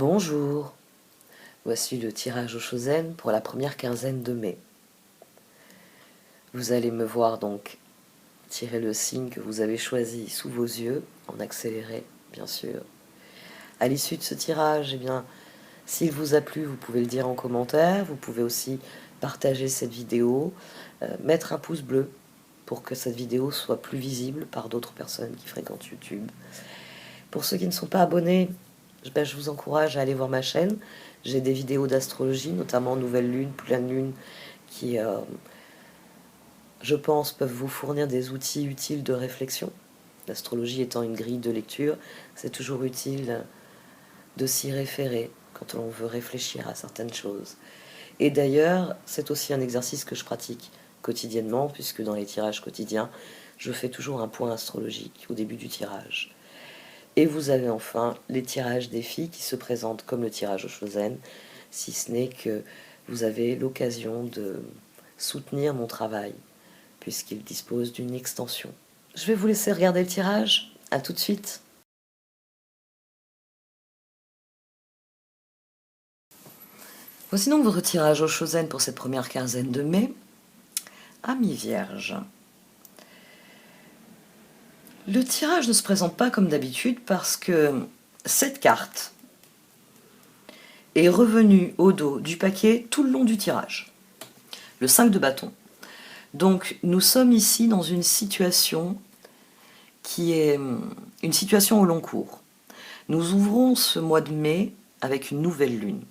Bonjour, voici le tirage au Shosen pour la première quinzaine de mai. Vous allez me voir donc tirer le signe que vous avez choisi sous vos yeux, en accéléré bien sûr. À l'issue de ce tirage, s'il vous a plu, vous pouvez le dire en commentaire, vous pouvez aussi partager cette vidéo, mettre un pouce bleu pour que cette vidéo soit plus visible par d'autres personnes qui fréquentent YouTube. Pour ceux qui ne sont pas abonnés, je vous encourage à aller voir ma chaîne. J'ai des vidéos d'astrologie, notamment nouvelle lune, pleine lune, qui, je pense, peuvent vous fournir des outils utiles de réflexion. L'astrologie étant une grille de lecture, c'est toujours utile de s'y référer quand on veut réfléchir à certaines choses. Et d'ailleurs, c'est aussi un exercice que je pratique quotidiennement, puisque dans les tirages quotidiens, je fais toujours un point astrologique au début du tirage. Et vous avez enfin les tirages des filles qui se présentent comme le tirage au Shosen, si ce n'est que vous avez l'occasion de soutenir mon travail, puisqu'il dispose d'une extension. Je vais vous laisser regarder le tirage. À tout de suite. Voici donc votre tirage au Shosen pour cette première quinzaine de mai. Amis Vierge. Le tirage ne se présente pas comme d'habitude parce que cette carte est revenue au dos du paquet tout le long du tirage. Le 5 de bâton. Donc nous sommes ici dans une situation qui est une situation au long cours. Nous ouvrons ce mois de mai avec une nouvelle lune.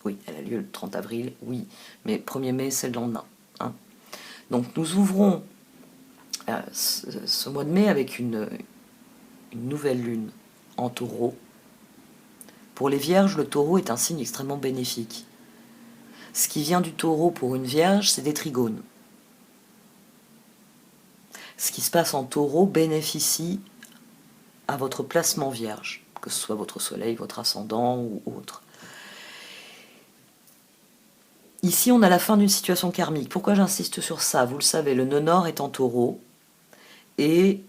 Oui, elle a lieu le 30 avril, oui, mais 1er mai c'est le lendemain. Hein. Donc nous ouvrons ce mois de mai avec une nouvelle lune en taureau. Pour les vierges, le taureau est un signe extrêmement bénéfique. Ce qui vient du taureau pour une vierge, c'est des trigones. Ce qui se passe en taureau bénéficie à votre placement vierge, que ce soit votre soleil, votre ascendant ou autre. Ici, on a la fin d'une situation karmique. Pourquoi j'insiste sur ça? Vous le savez, le nœud nord est en taureau et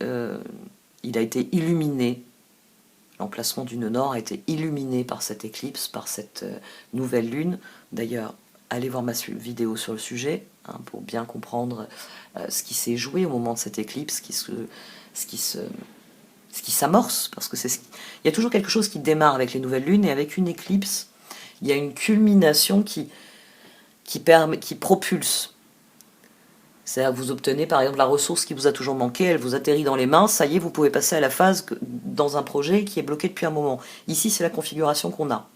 il a été illuminé. L'emplacement du nœud nord a été illuminé par cette éclipse, par cette nouvelle lune. D'ailleurs, allez voir ma vidéo sur le sujet hein, pour bien comprendre ce qui s'est joué au moment de cette éclipse, ce qui s'amorce, parce que il y a toujours quelque chose qui démarre avec les nouvelles lunes, et avec une éclipse, il y a une culmination qui propulse. C'est-à-dire que vous obtenez par exemple la ressource qui vous a toujours manqué, elle vous atterrit dans les mains, ça y est, vous pouvez passer à la phase dans un projet qui est bloqué depuis un moment. Ici, c'est la configuration qu'on a.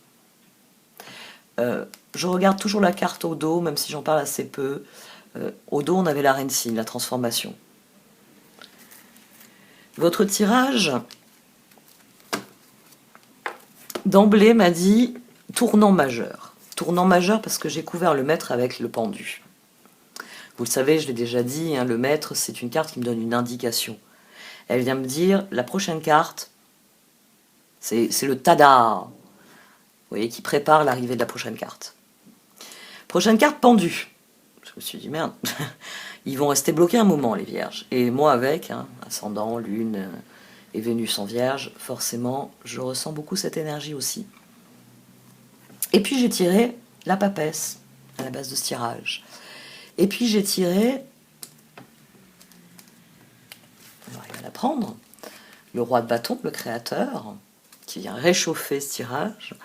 Je regarde toujours la carte au dos, même si j'en parle assez peu. Au dos, on avait la reine signe, la transformation. Votre tirage, d'emblée, m'a dit tournant majeur. Tournant majeur parce que j'ai couvert le maître avec le pendu. Vous le savez, je l'ai déjà dit, hein, le maître, c'est une carte qui me donne une indication. Elle vient me dire, la prochaine carte, c'est le tada, vous voyez, qui prépare l'arrivée de la prochaine carte. Prochaine carte, pendu. Je me suis dit, merde, ils vont rester bloqués un moment, les vierges. Et moi avec, hein, ascendant, lune et Vénus en vierge, forcément, je ressens beaucoup cette énergie aussi. Et puis j'ai tiré la papesse, à la base de ce tirage. Et puis j'ai tiré, on va arriver à la prendre, le roi de bâton, le créateur, qui vient réchauffer ce tirage.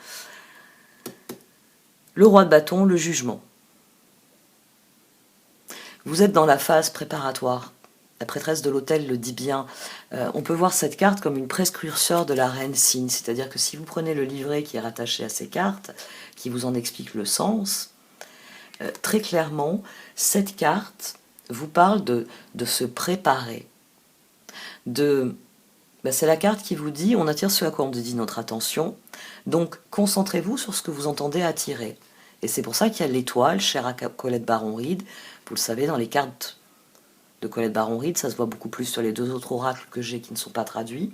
Le roi de bâton, le jugement. Vous êtes dans la phase préparatoire. La prêtresse de l'autel le dit bien. On peut voir cette carte comme une précurseur de la reine signe. C'est-à-dire que si vous prenez le livret qui est rattaché à ces cartes, qui vous en explique le sens, très clairement, cette carte vous parle de se préparer. C'est la carte qui vous dit, on attire ce à quoi on dédie notre attention, donc concentrez-vous sur ce que vous entendez attirer. Et c'est pour ça qu'il y a l'étoile, chère à Colette Baron-Reid. Vous le savez, dans les cartes de Colette Baron-Reid, ça se voit beaucoup plus sur les deux autres oracles que j'ai qui ne sont pas traduits.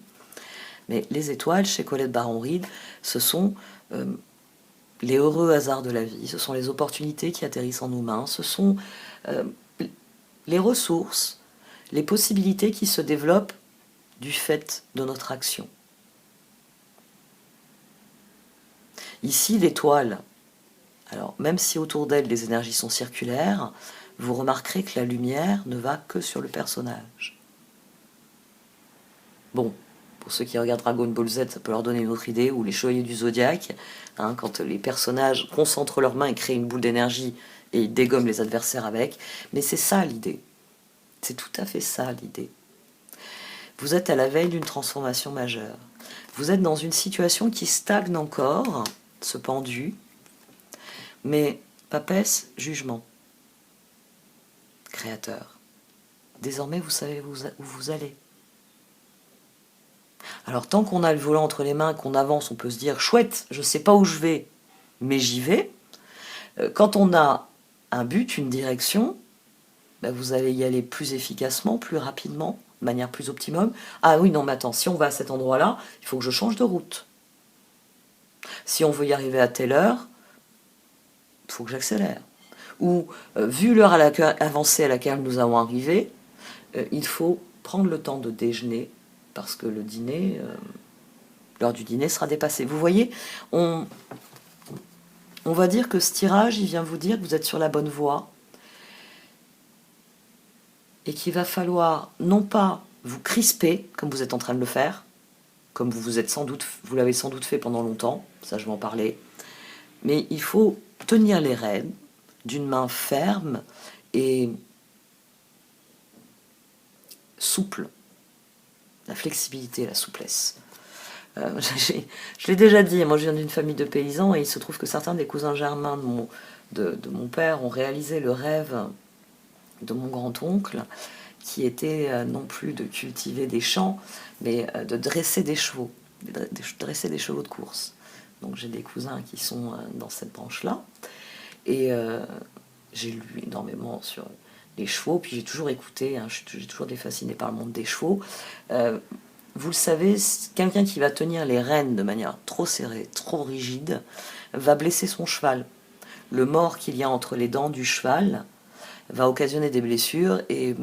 Mais les étoiles, chez Colette Baron-Reid, ce sont les heureux hasards de la vie, ce sont les opportunités qui atterrissent en nos mains, ce sont les ressources, les possibilités qui se développent du fait de notre action. Ici, l'étoile, alors même si autour d'elle les énergies sont circulaires, vous remarquerez que la lumière ne va que sur le personnage. Bon, pour ceux qui regardent Dragon Ball Z, ça peut leur donner une autre idée, ou les Chevaliers du Zodiaque, hein, quand les personnages concentrent leurs mains et créent une boule d'énergie et ils dégomment les adversaires avec. Mais c'est ça l'idée. C'est tout à fait ça l'idée. Vous êtes à la veille d'une transformation majeure. Vous êtes dans une situation qui stagne encore, ce pendu, mais papesse, jugement. Créateur. Désormais, vous savez où vous allez. Alors, tant qu'on a le volant entre les mains, qu'on avance, on peut se dire « Chouette, je ne sais pas où je vais, mais j'y vais ». Quand on a un but, une direction, ben vous allez y aller plus efficacement, plus rapidement, de manière plus optimum. Ah oui, non, mais attends, si on va à cet endroit-là, il faut que je change de route. Si on veut y arriver à telle heure, il faut que j'accélère. Ou, vu l'heure avancée à laquelle nous allons arriver, il faut prendre le temps de déjeuner, parce que le dîner, l'heure du dîner sera dépassée. Vous voyez, on va dire que ce tirage, il vient vous dire que vous êtes sur la bonne voie, et qu'il va falloir non pas vous crisper, comme vous êtes en train de le faire, comme vous l'avez sans doute fait pendant longtemps, ça je vais en parler, mais il faut tenir les rênes d'une main ferme et souple. La flexibilité, la souplesse. Je l'ai déjà dit, moi je viens d'une famille de paysans et il se trouve que certains des cousins germains de mon père ont réalisé le rêve de mon grand-oncle, qui était non plus de cultiver des champs, mais de dresser des chevaux, de dresser des chevaux de course. Donc j'ai des cousins qui sont dans cette branche-là, et j'ai lu énormément sur les chevaux, puis j'ai toujours écouté, hein, j'ai toujours été fascinée par le monde des chevaux. Vous le savez, quelqu'un qui va tenir les rênes de manière trop serrée, trop rigide, va blesser son cheval. Le mors qu'il y a entre les dents du cheval va occasionner des blessures et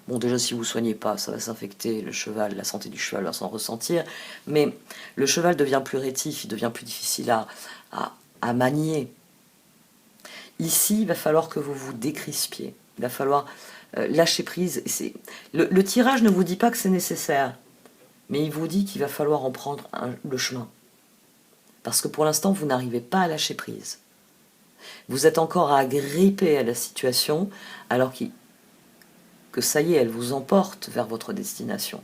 bon, déjà si vous ne soignez pas, ça va s'infecter, le cheval, la santé du cheval va s'en ressentir, mais le cheval devient plus rétif, il devient plus difficile à manier. Ici, il va falloir que vous vous décrispiez, il va falloir lâcher prise. Le tirage ne vous dit pas que c'est nécessaire, mais il vous dit qu'il va falloir en prendre le chemin. Parce que pour l'instant, vous n'arrivez pas à lâcher prise. Vous êtes encore agrippé à la situation, alors que ça y est, elle vous emporte vers votre destination.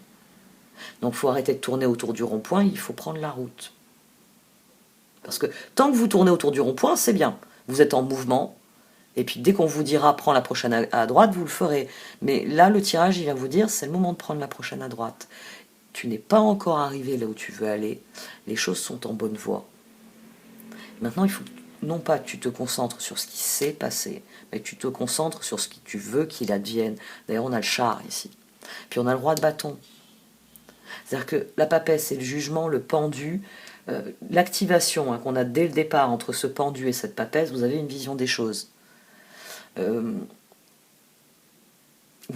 Donc il faut arrêter de tourner autour du rond-point, il faut prendre la route. Parce que tant que vous tournez autour du rond-point, c'est bien. Vous êtes en mouvement, et puis dès qu'on vous dira « prends la prochaine à droite », vous le ferez. Mais là, le tirage, il va vous dire « c'est le moment de prendre la prochaine à droite ». Tu n'es pas encore arrivé là où tu veux aller, les choses sont en bonne voie. Maintenant, il faut non pas que tu te concentres sur ce qui s'est passé, mais que tu te concentres sur ce que tu veux qu'il advienne. D'ailleurs, on a le char ici. Puis on a le roi de bâton. C'est-à-dire que la papesse et le jugement, le pendu, l'activation qu'on a dès le départ entre ce pendu et cette papesse, vous avez une vision des choses. Vous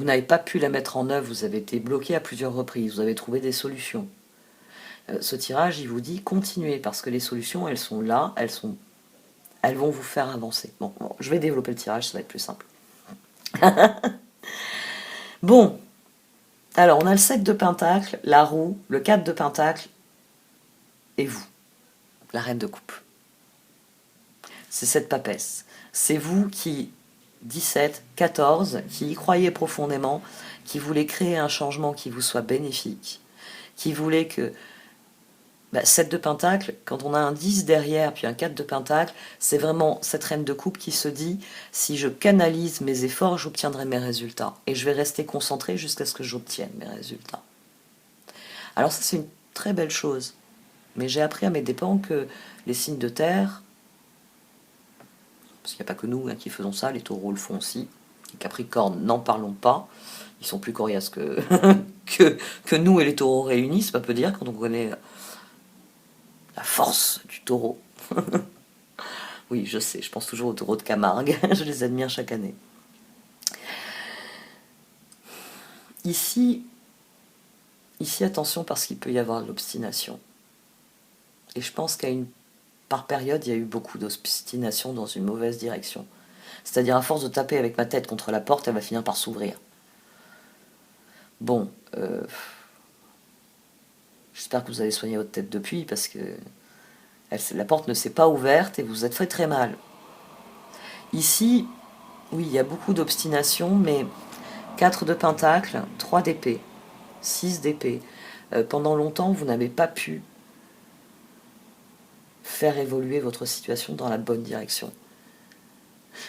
n'avez pas pu la mettre en œuvre, vous avez été bloqué à plusieurs reprises, vous avez trouvé des solutions. Ce tirage, il vous dit continuez, parce que les solutions, elles sont là, elles vont vous faire avancer. Bon, je vais développer le tirage, ça va être plus simple. Bon, alors on a le 7 de pentacle, la roue, le 4 de pentacle, et vous, la reine de coupe. C'est cette papesse. C'est vous qui, 17, 14, qui y croyez profondément, qui voulez créer un changement qui vous soit bénéfique, qui voulez que 7 de pentacle, quand on a un 10 derrière, puis un 4 de pentacle, c'est vraiment cette reine de coupe qui se dit « si je canalise mes efforts, j'obtiendrai mes résultats. Et je vais rester concentré jusqu'à ce que j'obtienne mes résultats. » Alors ça, c'est une très belle chose. Mais j'ai appris à mes dépens que les signes de terre, parce qu'il n'y a pas que nous qui faisons ça, les taureaux le font aussi, les capricornes, n'en parlons pas, ils sont plus coriaces que, que nous et les taureaux réunis, c'est pas peu dire, quand on connaît la force du taureau. Oui, je sais, je pense toujours aux taureaux de Camargue, je les admire chaque année. Ici, attention, parce qu'il peut y avoir de l'obstination. Et je pense qu'à une par période, il y a eu beaucoup d'obstination dans une mauvaise direction. C'est-à-dire, à force de taper avec ma tête contre la porte, elle va finir par s'ouvrir. Bon, j'espère que vous avez soigné votre tête depuis, parce que la porte ne s'est pas ouverte et vous êtes fait très mal. Ici, oui, il y a beaucoup d'obstination, mais 4 de pentacle, 3 d'épée, 6 d'épée. Pendant longtemps, vous n'avez pas pu faire évoluer votre situation dans la bonne direction.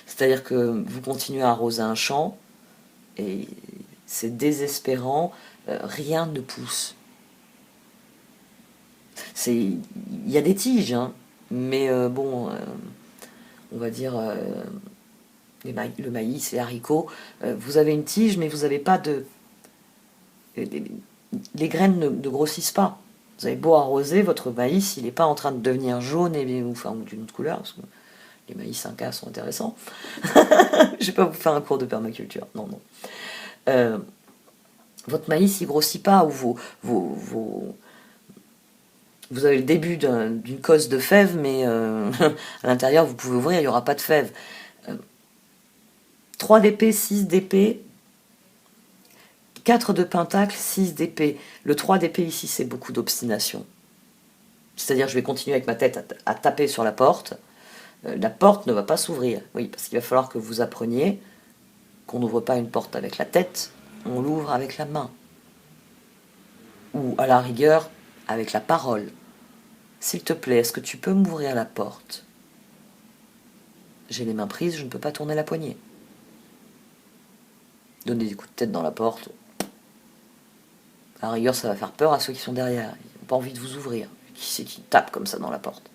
C'est-à-dire que vous continuez à arroser un champ, et c'est désespérant, rien ne pousse. Il y a des tiges, hein, mais bon, on va dire le maïs, les haricots, vous avez une tige, mais vous n'avez pas de... Les graines ne grossissent pas. Vous avez beau arroser, votre maïs, il n'est pas en train de devenir jaune ou d'une autre couleur, parce que les maïs 5A sont intéressants. Je ne vais pas vous faire un cours de permaculture, non, non. Votre maïs, il grossit pas, ou vous avez le début d'une cosse de fèves, mais à l'intérieur, vous pouvez ouvrir, il n'y aura pas de fèves. 3 d'épée, 6 d'épée, 4 de pentacle, 6 d'épée. Le 3 d'épée ici, c'est beaucoup d'obstination. C'est-à-dire, je vais continuer avec ma tête à taper sur la porte. La porte ne va pas s'ouvrir. Oui, parce qu'il va falloir que vous appreniez qu'on n'ouvre pas une porte avec la tête, on l'ouvre avec la main. Ou à la rigueur, avec la parole. S'il te plaît, est-ce que tu peux m'ouvrir la porte? J'ai les mains prises, je ne peux pas tourner la poignée. Donner des coups de tête dans la porte. À la rigueur, ça va faire peur à ceux qui sont derrière. Ils n'ont pas envie de vous ouvrir. Qui c'est qui tape comme ça dans la porte?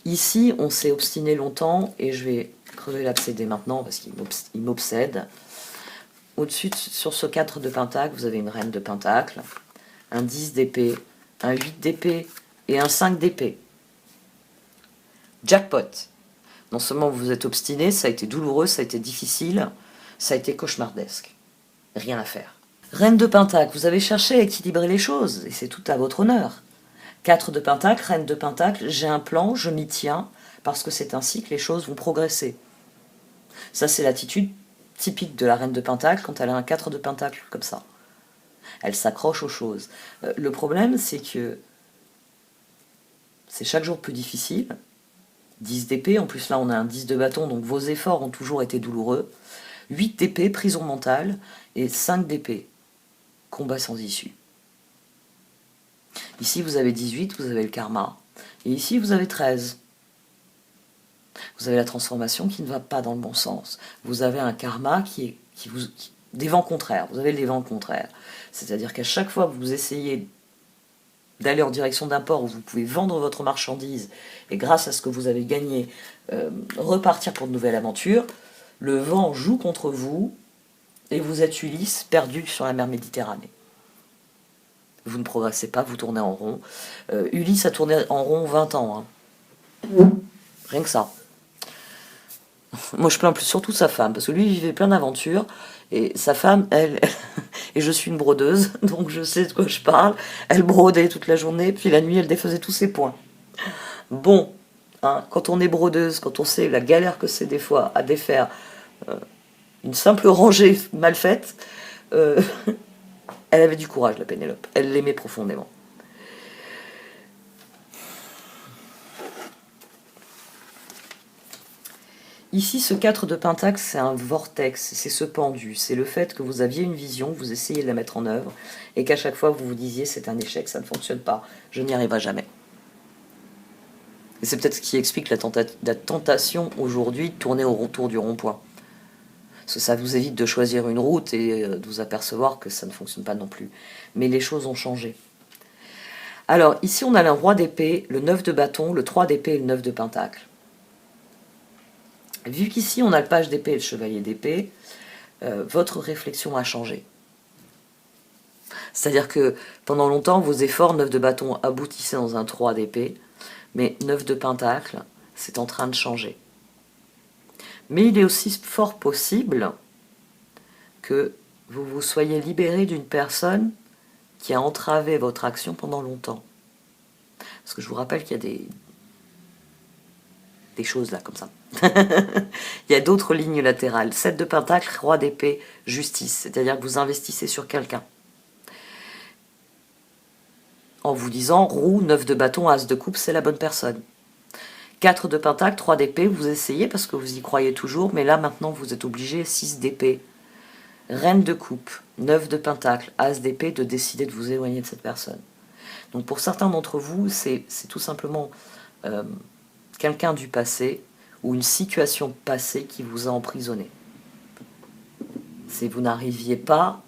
Ici, on s'est obstiné longtemps, et je vais crever l'abcédé maintenant, parce qu'il m'obsède. Au-dessus, sur ce 4 de pentacle, vous avez une reine de pentacle, un 10 d'épée, un 8 d'épée et un 5 d'épée. Jackpot. Non seulement vous vous êtes obstiné, ça a été douloureux, ça a été difficile, ça a été cauchemardesque. Rien à faire. Reine de pentacle, vous avez cherché à équilibrer les choses, et c'est tout à votre honneur. 4 de pentacle, reine de pentacle, j'ai un plan, je m'y tiens, parce que c'est ainsi que les choses vont progresser. Ça, c'est l'attitude typique de la reine de pentacle quand elle a un 4 de pentacle comme ça. Elle s'accroche aux choses. Le problème, c'est que c'est chaque jour plus difficile. 10 d'épée, en plus là on a un 10 de bâton, donc vos efforts ont toujours été douloureux. 8 d'épée, prison mentale, et 5 d'épée, combat sans issue. Ici vous avez 18, vous avez le karma, et ici vous avez 13. Vous avez la transformation qui ne va pas dans le bon sens. Vous avez un karma des vents contraires, vous avez les vents contraires. C'est-à-dire qu'à chaque fois que vous essayez d'aller en direction d'un port où vous pouvez vendre votre marchandise, et grâce à ce que vous avez gagné, repartir pour de nouvelles aventures, le vent joue contre vous, et vous êtes Ulysse perdu sur la mer Méditerranée. Vous ne progressez pas, vous tournez en rond. Ulysse a tourné en rond 20 ans. Hein. Rien que ça. Moi, je plains surtout sa femme, parce que lui, il vivait plein d'aventures, et sa femme, elle, et je suis une brodeuse, donc je sais de quoi je parle, elle brodait toute la journée, puis la nuit, elle défaisait tous ses points. Bon, hein, quand on est brodeuse, quand on sait la galère que c'est des fois à défaire une simple rangée mal faite, elle avait du courage, la Pénélope, elle l'aimait profondément. Ici, ce 4 de pentacle, c'est un vortex, c'est ce pendu, c'est le fait que vous aviez une vision, vous essayez de la mettre en œuvre, et qu'à chaque fois vous vous disiez c'est un échec, ça ne fonctionne pas, je n'y arriverai jamais. Et c'est peut-être ce qui explique la tentation aujourd'hui de tourner autour du rond-point. Parce que ça vous évite de choisir une route et de vous apercevoir que ça ne fonctionne pas non plus. Mais les choses ont changé. Alors, ici on a le roi d'épée, le 9 de bâton, le 3 d'épée et le 9 de pentacle. Vu qu'ici on a le page d'épée et le chevalier d'épée, votre réflexion a changé. C'est-à-dire que pendant longtemps, vos efforts, 9 de bâton, aboutissaient dans un 3 d'épée, mais 9 de pentacle, c'est en train de changer. Mais il est aussi fort possible que vous vous soyez libéré d'une personne qui a entravé votre action pendant longtemps. Parce que je vous rappelle qu'il y a des choses là, comme ça. Il y a d'autres lignes latérales. 7 de pentacle, roi d'épée, justice. C'est-à-dire que vous investissez sur quelqu'un. En vous disant, roue, 9 de bâton, as de coupe, c'est la bonne personne. 4 de pentacle, 3 d'épée, vous essayez parce que vous y croyez toujours, mais là maintenant vous êtes obligé, 6 d'épée. Reine de coupe, 9 de pentacle, as d'épée, de décider de vous éloigner de cette personne. Donc pour certains d'entre vous, c'est tout simplement quelqu'un du passé ou une situation passée qui vous a emprisonné. Si vous n'arriviez pas,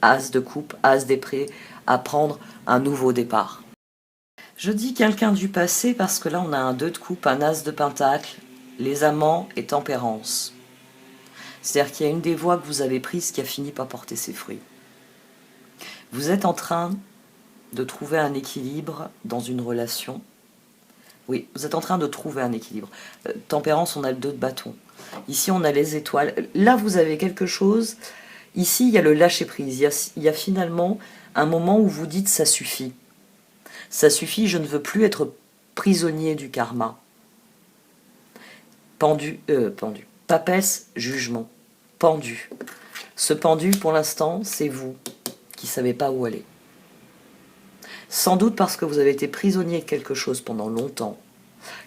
as de coupe, as d'épée, à prendre un nouveau départ. Je dis quelqu'un du passé parce que là on a un 2 de coupe, un as de pentacle, les amants et tempérance. C'est-à-dire qu'il y a une des voies que vous avez prises qui a fini par porter ses fruits. Vous êtes en train de trouver un équilibre dans une relation. Oui, vous êtes en train de trouver un équilibre. Tempérance, on a le 2 de bâton. Ici, on a les étoiles. Là, vous avez quelque chose. Ici, il y a le lâcher-prise. Il y a finalement un moment où vous dites « ça suffit ». Ça suffit, je ne veux plus être prisonnier du karma. Pendu. Papesse, jugement. Pendu. Ce pendu, pour l'instant, c'est vous qui ne savez pas où aller. Sans doute parce que vous avez été prisonnier de quelque chose pendant longtemps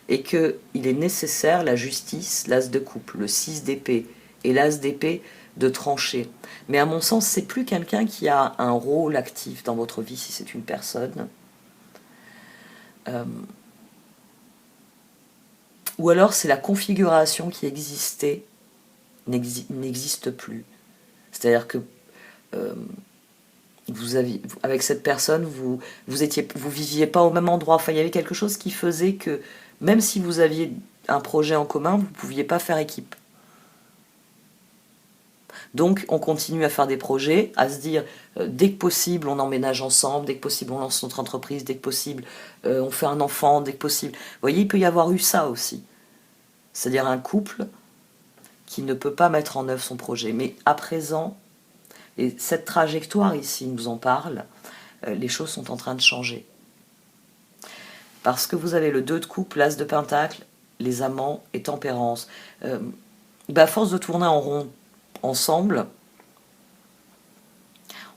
et qu'il est nécessaire, la justice, l'as de coupe, le 6 d'épée et l'as d'épée, de trancher. Mais à mon sens, c'est plus quelqu'un qui a un rôle actif dans votre vie si c'est une personne. Ou alors c'est la configuration qui existait n'existe plus. C'est-à-dire que avec cette personne, vous viviez pas au même endroit. Enfin, il y avait quelque chose qui faisait que même si vous aviez un projet en commun, vous ne pouviez pas faire équipe. Donc on continue à faire des projets, à se dire dès que possible on emménage ensemble, dès que possible on lance notre entreprise, dès que possible on fait un enfant, dès que possible. Vous voyez, il peut y avoir eu ça aussi. C'est-à-dire un couple qui ne peut pas mettre en œuvre son projet. Mais à présent, et cette trajectoire ici nous en parle, les choses sont en train de changer. Parce que vous avez le 2 de coupe, l'as de pentacle, les amants et tempérance. À force de tourner en rond ensemble,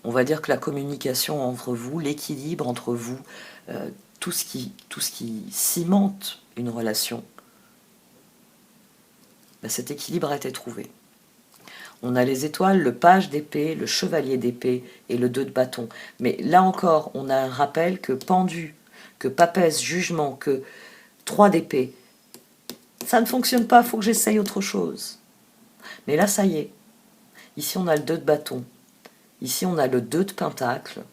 on va dire que la communication entre vous, l'équilibre entre vous, tout ce qui cimente une relation, cet équilibre a été trouvé. On a les étoiles, le page d'épée, le chevalier d'épée et le 2 de bâton. Mais là encore, on a un rappel que pendu, que papesse, jugement, que 3 d'épée, ça ne fonctionne pas, il faut que j'essaye autre chose. Mais là, ça y est. Ici, on a le 2 de bâton. Ici, on a le 2 de pentacle.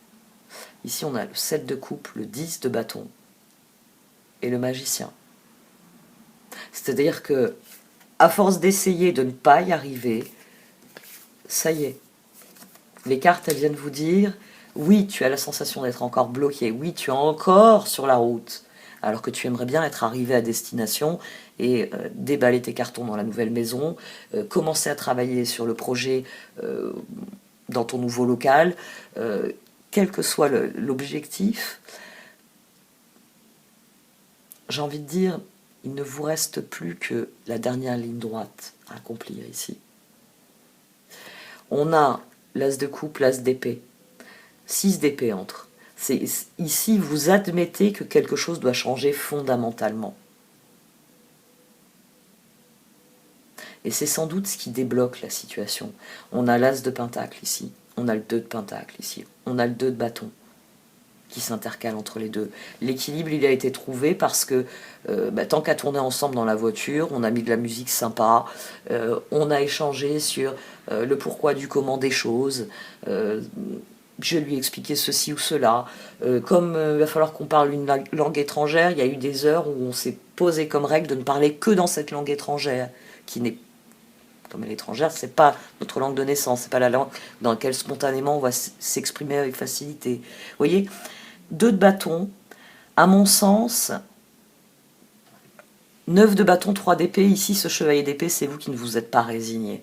Ici, on a le 7 de coupe, le 10 de bâton. Et le magicien. C'est-à-dire que, à force d'essayer de ne pas y arriver, ça y est. Les cartes, elles viennent vous dire, oui, tu as la sensation d'être encore bloqué. Oui, tu es encore sur la route. Alors que tu aimerais bien être arrivé à destination et déballer tes cartons dans la nouvelle maison, commencer à travailler sur le projet dans ton nouveau local, quel que soit l'objectif, j'ai envie de dire, il ne vous reste plus que la dernière ligne droite à accomplir ici. On a l'as de coupe, l'as d'épée, 6 d'épée entre. Ici, vous admettez que quelque chose doit changer fondamentalement. Et c'est sans doute ce qui débloque la situation. On a l'as de pentacle ici, on a le 2 de pentacle ici, on a le 2 de bâton qui s'intercale entre les deux. L'équilibre, il a été trouvé parce que tant qu'à tourner ensemble dans la voiture, on a mis de la musique sympa, on a échangé sur le pourquoi du comment des choses, je lui ai expliqué ceci ou cela. Comme il va falloir qu'on parle une langue étrangère, il y a eu des heures où on s'est posé comme règle de ne parler que dans cette langue étrangère, qui n'est, comme elle est étrangère, c'est pas notre langue de naissance, c'est pas la langue dans laquelle spontanément on va s'exprimer avec facilité. Vous voyez, 2 de bâton, à mon sens, 9 de bâton, 3 d'épée, ici ce chevalier d'épée, c'est vous qui ne vous êtes pas résigné,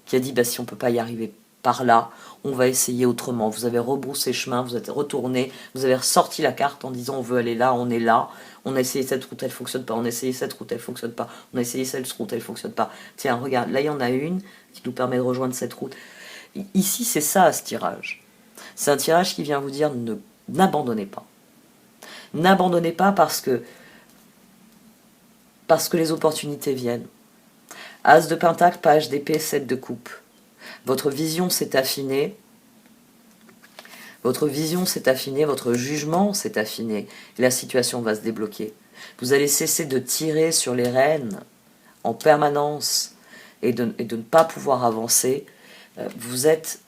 qui a dit si on peut pas y arriver par là, on va essayer autrement. Vous avez rebroussé chemin, vous êtes retourné, vous avez ressorti la carte en disant on veut aller là, on est là, on a essayé cette route, elle fonctionne pas, on a essayé cette route, elle fonctionne pas, on a essayé cette route, elle fonctionne pas. Tiens, regarde, là il y en a une qui nous permet de rejoindre cette route. Ici, c'est ça, ce tirage. C'est un tirage qui vient vous dire n'abandonnez pas. N'abandonnez pas parce que les opportunités viennent. As de pentacle, page d'épée, 7 de coupe. Votre vision s'est affinée. Votre vision s'est affinée, votre jugement s'est affiné. Et la situation va se débloquer. Vous allez cesser de tirer sur les rênes en permanence et de ne pas pouvoir avancer. Vous êtes...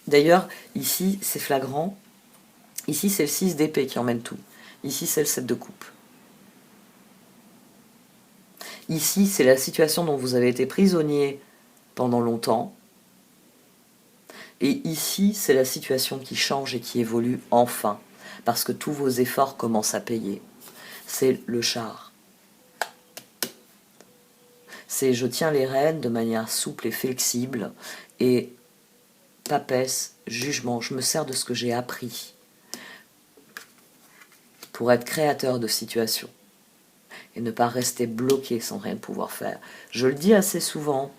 D'ailleurs, ici, c'est flagrant. Ici, c'est le 6 d'épée qui emmène tout. Ici, c'est le 7 de coupe. Ici, c'est la situation dont vous avez été prisonnier pendant longtemps. Et ici, c'est la situation qui change et qui évolue enfin. Parce que tous vos efforts commencent à payer. C'est le char. C'est je tiens les rênes de manière souple et flexible. Et papesse, jugement, je me sers de ce que j'ai appris pour être créateur de situations et ne pas rester bloqué sans rien pouvoir faire. Je le dis assez souvent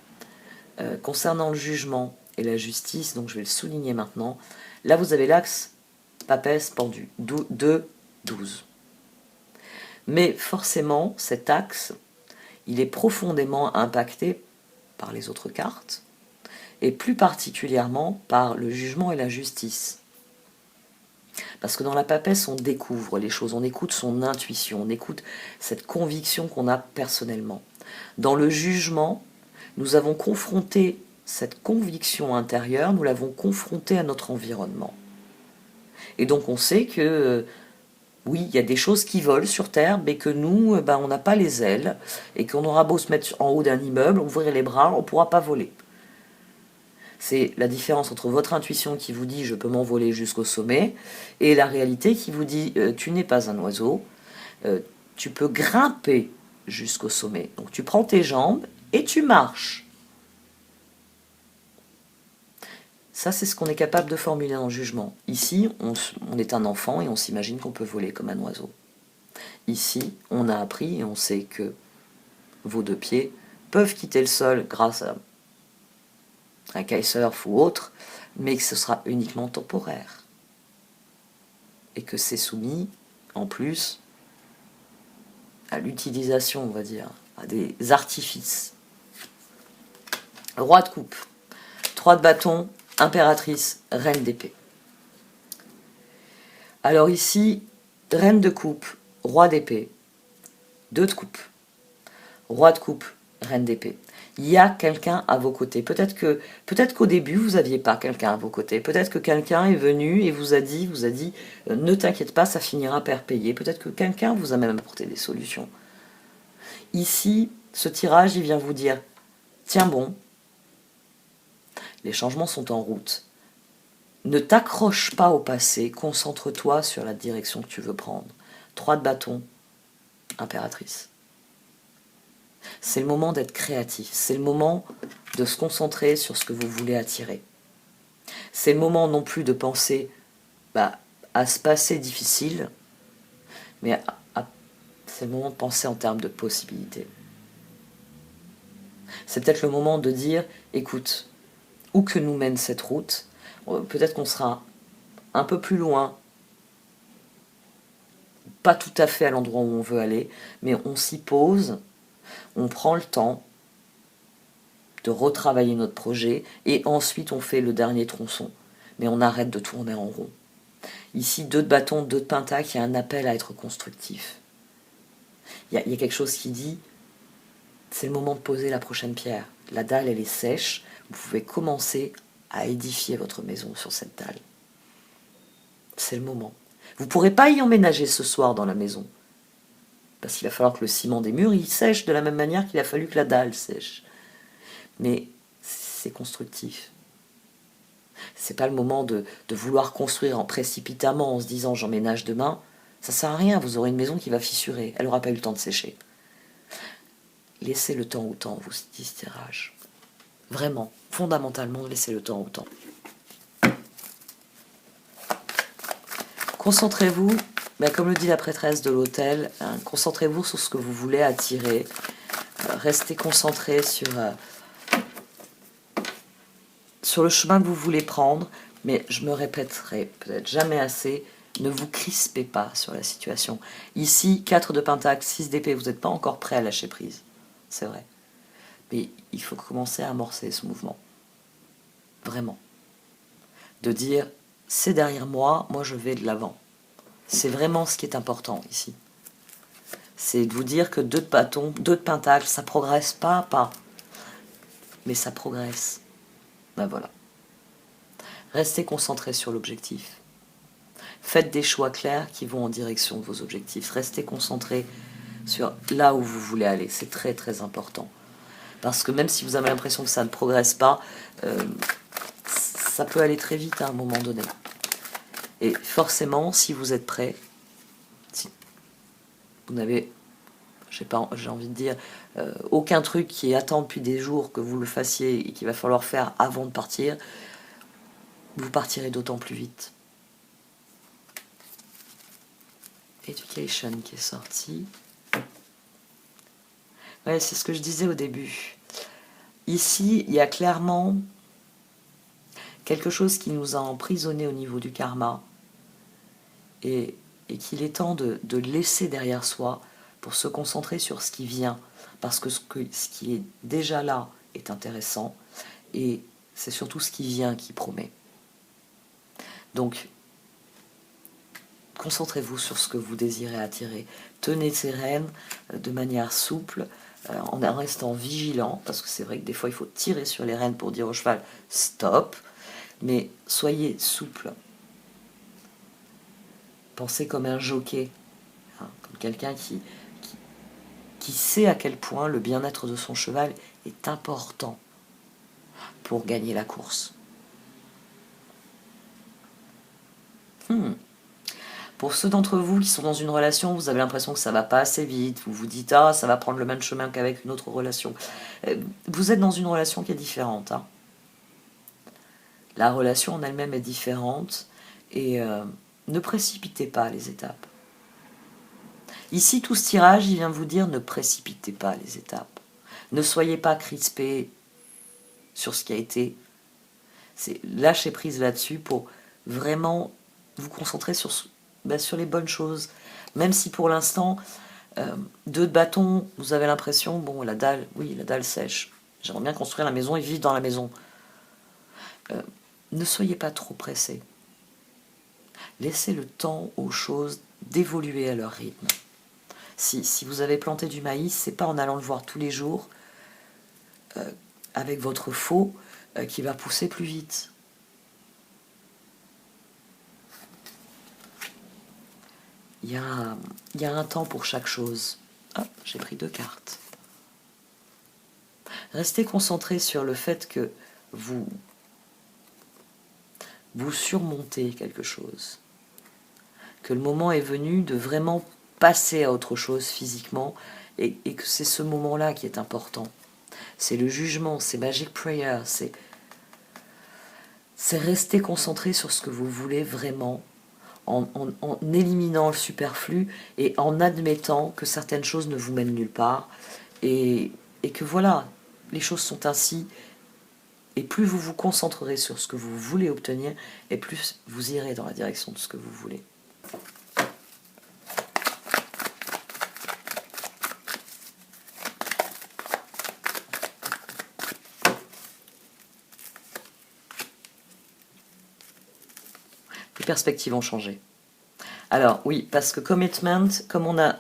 concernant le jugement et la justice, donc je vais le souligner maintenant. Là, vous avez l'axe papesse pendu, 2, 12. Mais forcément, cet axe, il est profondément impacté par les autres cartes, et plus particulièrement par le jugement et la justice. Parce que dans la papesse, on découvre les choses, on écoute son intuition, on écoute cette conviction qu'on a personnellement. Dans le jugement, nous avons confronté cette conviction intérieure, nous l'avons confrontée à notre environnement. Et donc on sait que, oui, il y a des choses qui volent sur Terre, mais que nous, on n'a pas les ailes, et qu'on aura beau se mettre en haut d'un immeuble, ouvrir les bras, on ne pourra pas voler. C'est la différence entre votre intuition qui vous dit « je peux m'envoler jusqu'au sommet » et la réalité qui vous dit « tu n'es pas un oiseau, tu peux grimper jusqu'au sommet ». Donc tu prends tes jambes et tu marches. Ça, c'est ce qu'on est capable de formuler en jugement. Ici, on est un enfant et on s'imagine qu'on peut voler comme un oiseau. Ici, on a appris et on sait que vos deux pieds peuvent quitter le sol grâce à un kitesurf ou autre, mais que ce sera uniquement temporaire. Et que c'est soumis, en plus, à l'utilisation, on va dire, à des artifices. Roi de coupe, 3 de bâton, impératrice, reine d'épée. Alors ici, reine de coupe, roi d'épée, 2 de coupe, roi de coupe, reine d'épée. Il y a quelqu'un à vos côtés. Peut-être qu'au début, vous n'aviez pas quelqu'un à vos côtés. Peut-être que quelqu'un est venu et vous a dit, ne t'inquiète pas, ça finira par payer. Peut-être que quelqu'un vous a même apporté des solutions. Ici, ce tirage, il vient vous dire, tiens bon, les changements sont en route. Ne t'accroche pas au passé, concentre-toi sur la direction que tu veux prendre. 3 de bâton, impératrice. C'est le moment d'être créatif, c'est le moment de se concentrer sur ce que vous voulez attirer. C'est le moment non plus de penser à ce passé difficile, mais c'est le moment de penser en termes de possibilités. C'est peut-être le moment de dire, écoute, où que nous mène cette route, peut-être qu'on sera un peu plus loin, pas tout à fait à l'endroit où on veut aller, mais on s'y pose, on prend le temps de retravailler notre projet et ensuite on fait le dernier tronçon. Mais on arrête de tourner en rond. Ici, 2 de bâton, 2 de pentacle, il y a un appel à être constructif. Il y a quelque chose qui dit, c'est le moment de poser la prochaine pierre. La dalle, elle est sèche, vous pouvez commencer à édifier votre maison sur cette dalle. C'est le moment. Vous ne pourrez pas y emménager ce soir dans la maison. Parce qu'il va falloir que le ciment des murs, il sèche de la même manière qu'il a fallu que la dalle sèche. Mais c'est constructif. C'est pas le moment de vouloir construire en précipitamment en se disant j'emménage demain. Ça sert à rien, vous aurez une maison qui va fissurer. Elle n'aura pas eu le temps de sécher. Laissez le temps au temps, vous dit ce tirage. Vraiment, fondamentalement laisser le temps au temps. Concentrez-vous, comme le dit la prêtresse de l'autel, concentrez-vous sur ce que vous voulez attirer. Restez concentré sur le chemin que vous voulez prendre, mais je me répéterai peut-être jamais assez, ne vous crispez pas sur la situation. Ici, 4 de Pentacle, 6 d'épée, vous n'êtes pas encore prêt à lâcher prise, c'est vrai. Mais il faut commencer à amorcer ce mouvement. Vraiment. De dire, c'est derrière moi, moi je vais de l'avant. C'est vraiment ce qui est important ici. C'est de vous dire que 2 de bâton, 2 de Pentacle, ça progresse pas à pas. Mais ça progresse. Voilà. Restez concentrés sur l'objectif. Faites des choix clairs qui vont en direction de vos objectifs. Restez concentrés sur là où vous voulez aller. C'est très très important. Parce que même si vous avez l'impression que ça ne progresse pas, ça peut aller très vite à un moment donné. Et forcément, si vous êtes prêt, si vous n'avez, j'ai envie de dire, aucun truc qui attend depuis des jours que vous le fassiez et qu'il va falloir faire avant de partir, vous partirez d'autant plus vite. Education qui est sorti. Ouais, c'est ce que je disais au début. Ici, il y a clairement quelque chose qui nous a emprisonnés au niveau du karma et qu'il est temps de laisser derrière soi pour se concentrer sur ce qui vient. Parce que ce qui est déjà là est intéressant et c'est surtout ce qui vient qui promet. Donc, concentrez-vous sur ce que vous désirez attirer. Tenez ces rênes de manière souple, en restant vigilant, parce que c'est vrai que des fois il faut tirer sur les rênes pour dire au cheval stop, mais soyez souple. Pensez comme un jockey, comme quelqu'un qui sait à quel point le bien-être de son cheval est important pour gagner la course. Pour ceux d'entre vous qui sont dans une relation, vous avez l'impression que ça va pas assez vite, vous vous dites « Ah, ça va prendre le même chemin qu'avec une autre relation ». Vous êtes dans une relation qui est différente. La relation en elle-même est différente et ne précipitez pas les étapes. Ici, tout ce tirage, il vient vous dire « Ne précipitez pas les étapes ». Ne soyez pas crispés sur ce qui a été. C'est lâcher prise là-dessus pour vraiment vous concentrer sur les bonnes choses. Même si pour l'instant, 2 de bâton, vous avez l'impression, bon, la dalle sèche. J'aimerais bien construire la maison et vivre dans la maison. Ne soyez pas trop pressés. Laissez le temps aux choses d'évoluer à leur rythme. Si vous avez planté du maïs, c'est pas en allant le voir tous les jours avec votre faux qui va pousser plus vite. Il y a un temps pour chaque chose. Ah, j'ai pris 2 cartes. Restez concentrés sur le fait que vous surmontez quelque chose. Que le moment est venu de vraiment passer à autre chose physiquement et que c'est ce moment-là qui est important. C'est le jugement, c'est Magic Prayer, c'est rester concentré sur ce que vous voulez vraiment en éliminant le superflu et en admettant que certaines choses ne vous mènent nulle part et que voilà, les choses sont ainsi et plus vous vous concentrerez sur ce que vous voulez obtenir et plus vous irez dans la direction de ce que vous voulez. Les perspectives ont changé. Alors oui, parce que commitment, comme on a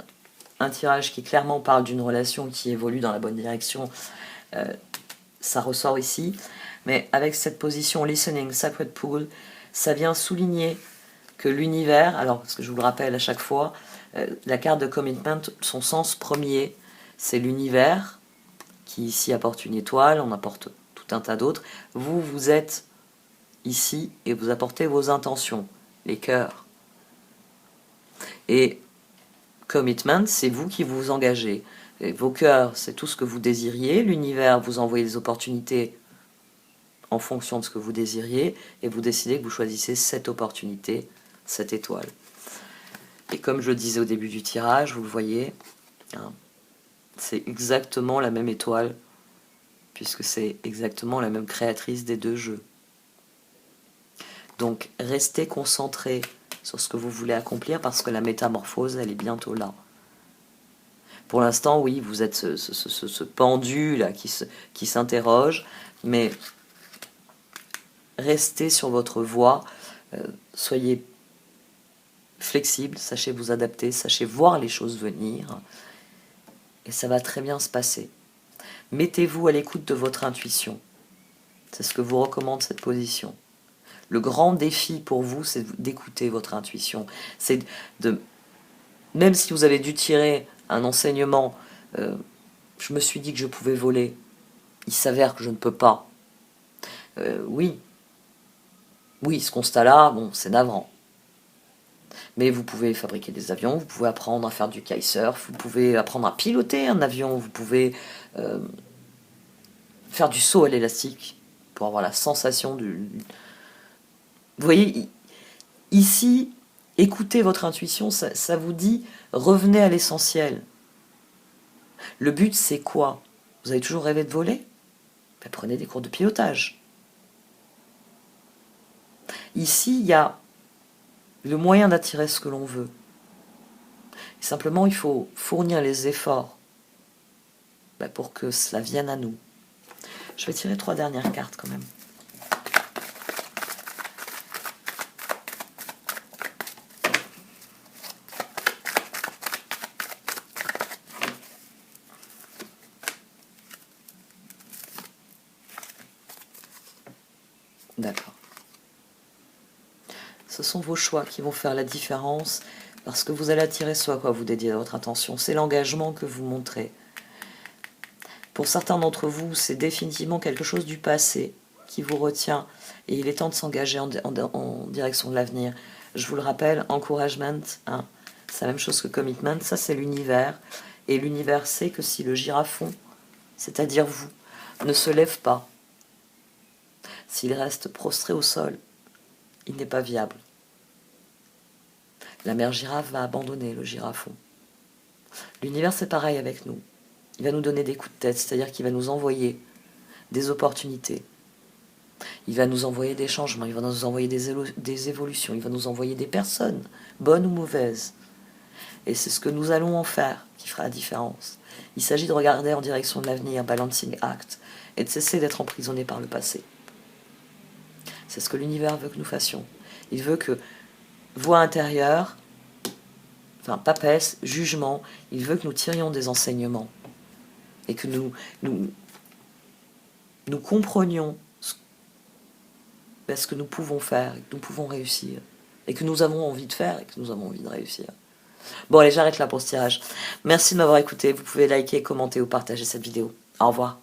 un tirage qui clairement parle d'une relation qui évolue dans la bonne direction, ça ressort ici. Mais avec cette position listening, sacred pool, ça vient souligner que l'univers, alors parce que je vous le rappelle à chaque fois, la carte de commitment, son sens premier, c'est l'univers, qui ici apporte une étoile, on apporte tout un tas d'autres. Vous êtes ici et vous apportez vos intentions, les cœurs. Et commitment, c'est vous qui vous engagez. Et vos cœurs, c'est tout ce que vous désiriez. L'univers vous envoie des opportunités en fonction de ce que vous désiriez, et vous décidez que vous choisissez cette opportunité, cette étoile. Et comme je le disais au début du tirage, vous le voyez, hein, c'est exactement la même étoile, puisque c'est exactement la même créatrice des deux jeux. Donc restez concentrés sur ce que vous voulez accomplir, parce que la métamorphose, elle est bientôt là. Pour l'instant, oui, vous êtes ce pendu là qui s'interroge, mais restez sur votre voie, soyez flexible, sachez vous adapter, sachez voir les choses venir, et ça va très bien se passer. Mettez-vous à l'écoute de votre intuition. C'est ce que vous recommande cette position. Le grand défi pour vous, c'est d'écouter votre intuition. C'est de, même si vous avez dû tirer un enseignement, je me suis dit que je pouvais voler, il s'avère que je ne peux pas. Oui, ce constat-là, bon, c'est navrant. Mais vous pouvez fabriquer des avions, vous pouvez apprendre à faire du kitesurf, vous pouvez apprendre à piloter un avion, vous pouvez faire du saut à l'élastique pour avoir la sensation du... Vous voyez, ici, écoutez votre intuition, ça vous dit, revenez à l'essentiel. Le but, c'est quoi? Vous avez toujours rêvé de voler? Ben, prenez des cours de pilotage. Ici, il y a le moyen d'attirer ce que l'on veut. Et simplement, il faut fournir les efforts pour que cela vienne à nous. Je vais tirer 3 dernières cartes quand même. D'accord. Ce sont vos choix qui vont faire la différence, parce que vous allez attirer ce à quoi vous dédiez votre attention. C'est l'engagement que vous montrez. Pour certains d'entre vous, c'est définitivement quelque chose du passé qui vous retient, et il est temps de s'engager en direction de l'avenir. Je vous le rappelle, encouragement, hein, c'est la même chose que commitment, ça c'est l'univers, et l'univers sait que si le girafon, c'est-à-dire vous, ne se lève pas, s'il reste prostré au sol, il n'est pas viable. La mère girafe va abandonner le girafon. L'univers, c'est pareil avec nous. Il va nous donner des coups de tête, c'est-à-dire qu'il va nous envoyer des opportunités. Il va nous envoyer des changements, il va nous envoyer des évolutions, il va nous envoyer des personnes, bonnes ou mauvaises. Et c'est ce que nous allons en faire qui fera la différence. Il s'agit de regarder en direction de l'avenir, balancing act, et de cesser d'être emprisonné par le passé. C'est ce que l'univers veut que nous fassions. Il veut que voix intérieure, enfin papesse, jugement, il veut que nous tirions des enseignements et que nous comprenions ce que nous pouvons faire, et que nous pouvons réussir, et que nous avons envie de faire, et que nous avons envie de réussir. Bon allez, j'arrête là pour ce tirage. Merci de m'avoir écouté, vous pouvez liker, commenter ou partager cette vidéo. Au revoir.